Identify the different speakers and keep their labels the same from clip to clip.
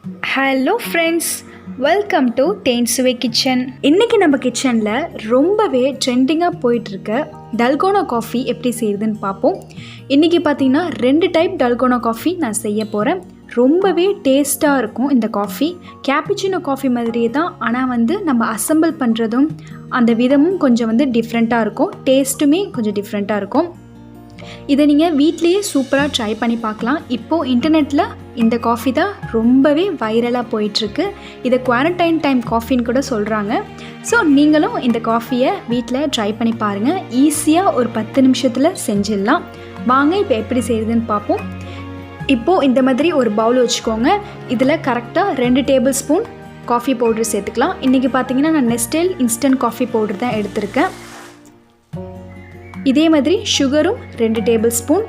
Speaker 1: Hello friends, welcome to தேன் சுவை kitchen. இன்றைக்கி நம்ம கிச்சனில் ரொம்பவே ட்ரெண்டிங்காக போயிட்டுருக்க டல்கோனா காஃபி எப்படி செய்யுதுன்னு பார்ப்போம். இன்றைக்கி பார்த்தீங்கன்னா 2 டைப் டல்கோனா காஃபி நான் செய்ய போகிறேன். ரொம்பவே டேஸ்ட்டாக இருக்கும் இந்த காஃபி. கேப்புச்சினோ காஃபி மாதிரியே தான், ஆனால் நம்ம அசம்பிள் பண்ணுறதும் அந்த விதமும் கொஞ்சம் டிஃப்ரெண்ட்டாக இருக்கும். டேஸ்ட்டுமே கொஞ்சம் டிஃப்ரெண்ட்டாக இருக்கும். இதை நீங்கள் வீட்லேயே சூப்பராக ட்ரை பண்ணி பார்க்கலாம். இப்போது இன்டர்நெட்டில் இந்த காஃபி தான் ரொம்பவே வைரலாக போயிட்டுருக்கு. இதை குவாரண்டைன் டைம் காஃபின்னு கூட சொல்கிறாங்க. ஸோ நீங்களும் இந்த காஃபியை வீட்டில் ட்ரை பண்ணி பாருங்கள். ஈஸியாக ஒரு 10 நிமிஷத்தில் செஞ்சிடலாம். வாங்க இப்போ எப்படி செய்யுதுன்னு பார்ப்போம். இப்போது இந்த மாதிரி ஒரு பவுல் வச்சுக்கோங்க. இதில் கரெக்டாக 2 டேபிள் ஸ்பூன் காஃபி பவுடர் சேர்த்துக்கலாம். இன்றைக்கி பார்த்தீங்கன்னா நான் நெஸ்டேல் இன்ஸ்டன்ட் காஃபி பவுடர் தான் எடுத்திருக்கேன். இதே மாதிரி சுகரும் 2 table spoon.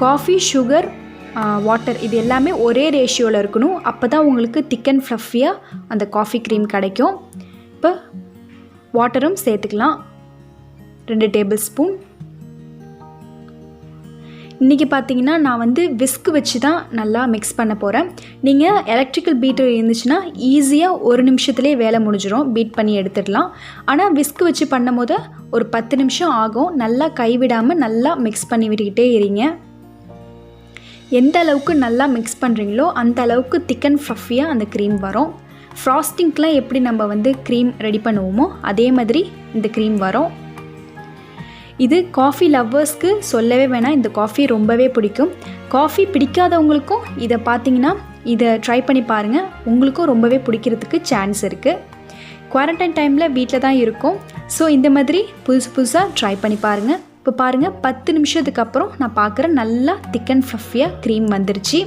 Speaker 1: Coffee, sugar, water இது எல்லாமே ஒரே ரேஷியோவில் இருக்கணும். அப்போ தான் உங்களுக்கு திக் அண்ட் ஃப்ளஃபியாக அந்த காஃபி க்ரீம் கிடைக்கும். இப்போ வாட்டரும் சேர்த்துக்கலாம், 2 டேபிள் ஸ்பூன். இன்றைக்கி பார்த்தீங்கன்னா நான் விஸ்க் வச்சு தான் நல்லா மிக்ஸ் பண்ண போகிறேன். நீங்கள் எலக்ட்ரிக்கல் பீட்டர் இருந்துச்சுன்னா ஈஸியாக 1 நிமிஷத்துலேயே வேலை முடிஞ்சிடும், பீட் பண்ணி எடுத்துடலாம். ஆனால் விஸ்க் வச்சு பண்ணும் போது ஒரு 10 நிமிஷம் ஆகும். நல்லா கைவிடாமல் நல்லா மிக்ஸ் பண்ணி விட்டுக்கிட்டே இருங்க. எந்த அளவுக்கு நல்லா மிக்ஸ் பண்ணுறீங்களோ அந்த அளவுக்கு திக் அண்ட் ஃப்ளஃபியாக அந்த க்ரீம் வரும். ஃப்ராஸ்டிங்க்கெலாம் எப்படி நம்ம க்ரீம் ரெடி பண்ணுவோமோ அதே மாதிரி இந்த க்ரீம் வரும். இது காஃபி லவ்வர்ஸ்க்கு சொல்லவே வேணாம், இந்த காஃபி ரொம்பவே பிடிக்கும். காஃபி பிடிக்காதவங்களுக்கும் இதை பார்த்தீங்கன்னா இதை ட்ரை பண்ணி பாருங்கள், உங்களுக்கும் ரொம்பவே பிடிக்கிறதுக்கு சான்ஸ் இருக்குது. குவாரண்டைன் டைமில் வீட்டில் தான் இருக்கும். ஸோ இந்த மாதிரி புதுசாக ட்ரை பண்ணி பாருங்கள். இப்போ பாருங்கள், 10 நிமிஷத்துக்கு அப்புறம் நான் பார்க்குறேன் நல்லா திக் அண்ட் ஃப்ளஃபியாக க்ரீம் வந்துருச்சு.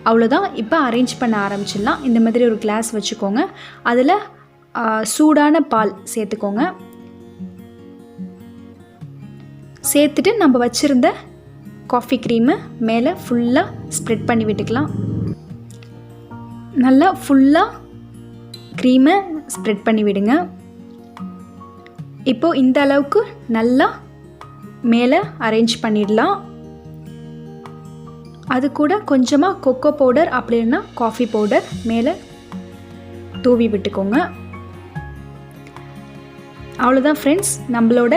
Speaker 1: அவ்வளோதான். இப்போ அரேஞ்ச் பண்ண ஆரம்பிச்சிடலாம். இந்த மாதிரி ஒரு கிளாஸ் வச்சுக்கோங்க. அதில் சூடான பால் சேர்த்துக்கோங்க. சேர்த்துட்டு நம்ம வச்சுருந்த காஃபி க்ரீமை மேலே ஃபுல்லாக ஸ்ப்ரெட் பண்ணி விட்டுக்கலாம். நல்லா ஃபுல்லாக க்ரீமை ஸ்ப்ரெட் பண்ணி விடுங்க. இப்போது இந்த அளவுக்கு நல்லா மேலே அரேஞ்ச் பண்ணிடலாம். அது கூட கொஞ்சமாக கொக்கோ பவுடர் அப்படின்னா காஃபி பவுடர் மேலே தூவி விட்டுக்கோங்க. அவ்வளோதான் ஃப்ரெண்ட்ஸ், நம்மளோட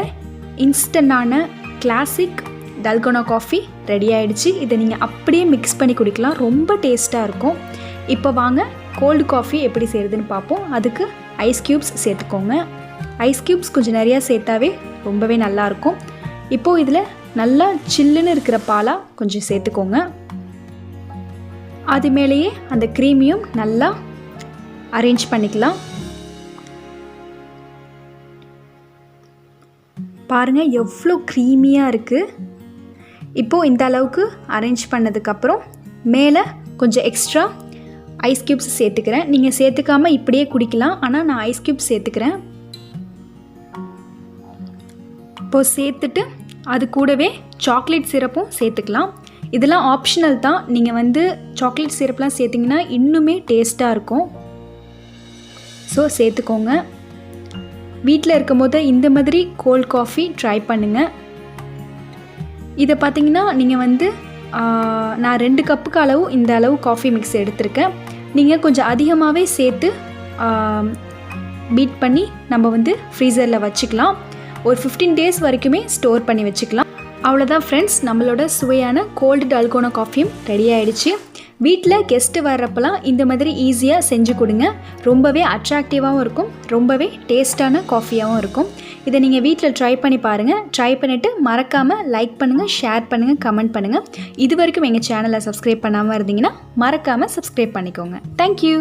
Speaker 1: இன்ஸ்டன்டான கிளாசிக் டல்கோனா காஃபி ரெடி ஆகிடுச்சு. இதை நீங்கள் அப்படியே மிக்ஸ் பண்ணி குடிக்கலாம், ரொம்ப டேஸ்ட்டாக இருக்கும். இப்போ வாங்க கோல்டு காஃபி எப்படி செய்கிறதுன்னு பார்ப்போம். அதுக்கு ஐஸ் க்யூப்ஸ் சேர்த்துக்கோங்க. ஐஸ் க்யூப்ஸ் கொஞ்சம் நிறையா சேர்த்தாவே ரொம்பவே நல்லாயிருக்கும். இப்போது இதில் நல்லா சில்லுன்னு இருக்கிற பாலாக கொஞ்சம் சேர்த்துக்கோங்க. அது மேலேயே அந்த க்ரீமையும் நல்லா அரேஞ்ச் பண்ணிக்கலாம். பாருங்கள் எவ்வளோ க்ரீமியாக இருக்குது. இப்போது இந்த அளவுக்கு அரேஞ்ச் பண்ணதுக்கப்புறம் மேலே கொஞ்சம் எக்ஸ்ட்ரா ஐஸ் க்யூப்ஸ் சேர்த்துக்கிறேன். நீங்கள் சேர்த்துக்காமல் இப்படியே குடிக்கலாம், ஆனால் நான் ஐஸ் க்யூப்ஸ் சேர்த்துக்கிறேன். இப்போது சேர்த்துட்டு அது கூடவே சாக்லேட் சிரப்பும் சேர்த்துக்கலாம். இதெல்லாம் ஆப்ஷனல் தான். நீங்கள் சாக்லேட் சிரப்லாம் சேர்த்திங்கன்னா இன்னுமே டேஸ்ட்டாக இருக்கும். ஸோ சேர்த்துக்கோங்க. வீட்டில் இருக்கும் போது இந்த மாதிரி கோல்ட் காஃபி ட்ரை பண்ணுங்கள். இதை பார்த்தீங்கன்னா நீங்கள் நான் 2 கப்புக்கு அளவு இந்த அளவு காஃபி மிக்ஸ் எடுத்திருக்கேன். நீங்கள் கொஞ்சம் அதிகமாகவே சேர்த்து பீட் பண்ணி நம்ம ஃப்ரீசரில் வச்சுக்கலாம். ஒரு 15 டேஸ் வரைக்குமே ஸ்டோர் பண்ணி வச்சுக்கலாம். அவ்வளோதான் ஃப்ரெண்ட்ஸ், நம்மளோட சுவையான கோல்டு டல்கோனா காஃபியும் ரெடி ஆகிடுச்சு. வீட்டில் கெஸ்ட்டு வர்றப்பெல்லாம் இந்த மாதிரி ஈஸியாக செஞ்சு கொடுங்க. ரொம்பவே அட்ராக்டிவாகவும் இருக்கும், ரொம்பவே டேஸ்டான காஃபியாகவும் இருக்கும். இதை நீங்கள் வீட்டில் ட்ரை பண்ணி பாருங்கள். ட்ரை பண்ணிவிட்டு மறக்காமல் லைக் பண்ணுங்கள், ஷேர் பண்ணுங்கள், கமெண்ட் பண்ணுங்கள். இது வரைக்கும் எங்கள் சேனலை சப்ஸ்கிரைப் பண்ணாமல் இருந்தீங்கன்னா மறக்காமல் சப்ஸ்கிரைப் பண்ணிக்கோங்க. தேங்க்யூ.